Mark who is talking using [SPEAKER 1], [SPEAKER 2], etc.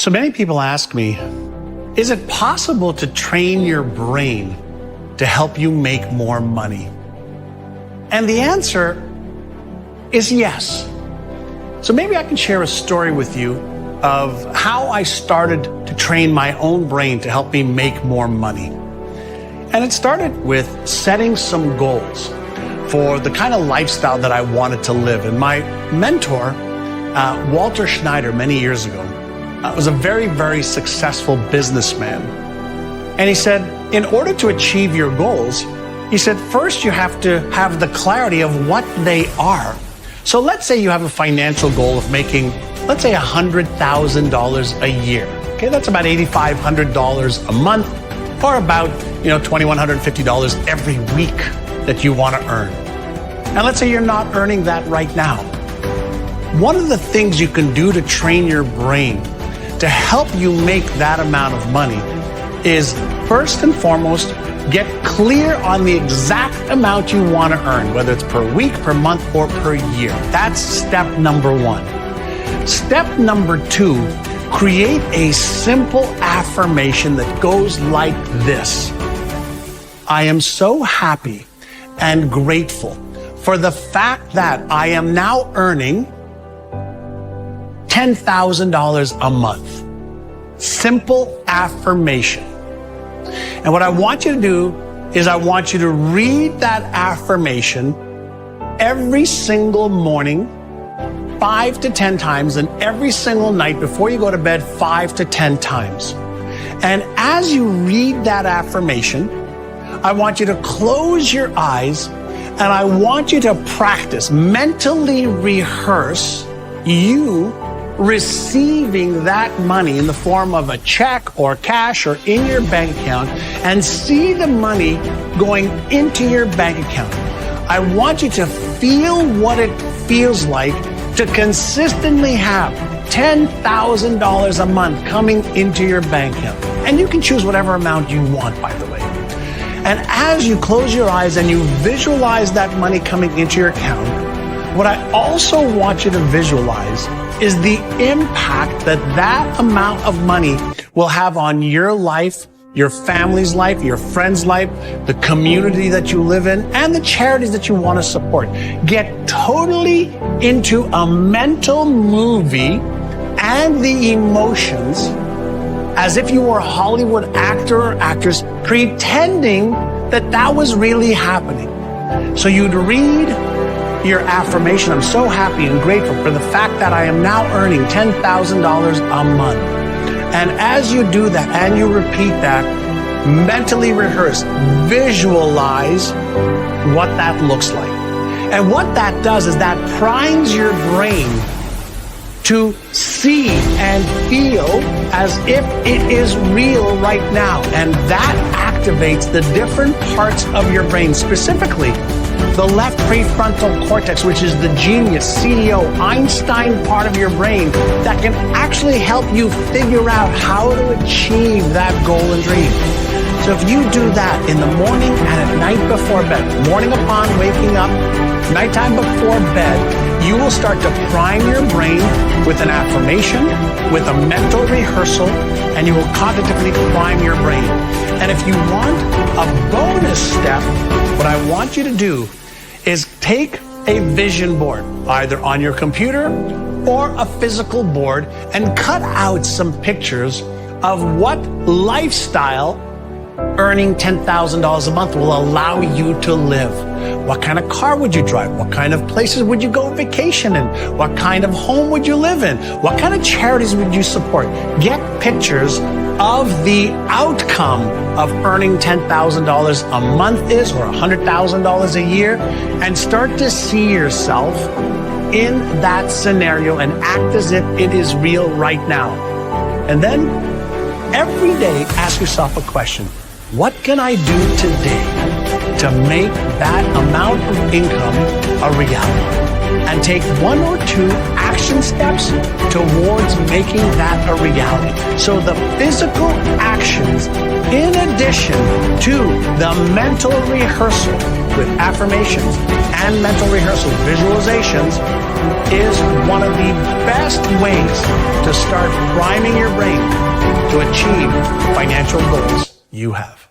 [SPEAKER 1] So many people ask me, is it possible to train your brain to help you make more money? And the answer is yes. So maybe I can share a story with you of how I started to train my own brain to help me make more money. And it started with setting some goals for the kind of lifestyle that I wanted to live. And my mentor, Walter Schneider, many years ago, was a very, very successful businessman. And he said, in order to achieve your goals, he said, first you have to have the clarity of what they are. So let's say you have a financial goal of making, let's say $100,000 a year. Okay, that's about $8,500 a month, or about $2,150 every week that you want to earn. And let's say you're not earning that right now. One of the things you can do to train your brain to help you make that amount of money is, first and foremost, get clear on the exact amount you want to earn, whether it's per week, per month, or per year. That's step number one. Step number two, create a simple affirmation that goes like this: I am so happy and grateful for the fact that I am now earning $10,000 a month. Simple affirmation. And what I want you to do is I want you to read that affirmation every single morning 5 to 10 times, and every single night before you go to bed 5 to 10 times. And as you read that affirmation, I want you to close your eyes and I want you to practice, mentally rehearse you receiving that money in the form of a check or cash or in your bank account, and see the money going into your bank account. I want you to feel what it feels like to consistently have $10,000 a month coming into your bank account. And you can choose whatever amount you want, by the way. And as you close your eyes and you visualize that money coming into your account, what I also want you to visualize is the impact that that amount of money will have on your life, your family's life, your friend's life, the community that you live in, and the charities that you want to support. Get totally into a mental movie and the emotions as if you were a Hollywood actor or actress pretending that that was really happening. So you'd read your affirmation: I'm so happy and grateful for the fact that I am now earning $10,000 a month. And as you do that and you repeat that, mentally rehearse, visualize what that looks like. And what that does is that primes your brain to see and feel as if it is real right now. And that activates the different parts of your brain, specifically the left prefrontal cortex, which is the genius, CEO, Einstein part of your brain that can actually help you figure out how to achieve that goal and dream. So if you do that in the morning and at night before bed, morning upon waking up, nighttime before bed, you will start to prime your brain with an affirmation, with a mental rehearsal, and you will cognitively prime your brain. And if you want a bonus step, what I want you to do is take a vision board, either on your computer or a physical board, and cut out some pictures of what lifestyle earning $10,000 a month will allow you to live. What kind of car would you drive? What kind of places would you go vacation in? What kind of home would you live in? What kind of charities would you support? Get pictures of the outcome of earning $10,000 a month is, or $100,000 a year, and start to see yourself in that scenario and act as if it is real right now. And then every day ask yourself a question: what can I do today to make that amount of income a reality? And take one or two actions action steps towards making that a reality. So the physical actions, in addition to the mental rehearsal with affirmations and mental rehearsal visualizations, is one of the best ways to start priming your brain to achieve financial goals you have.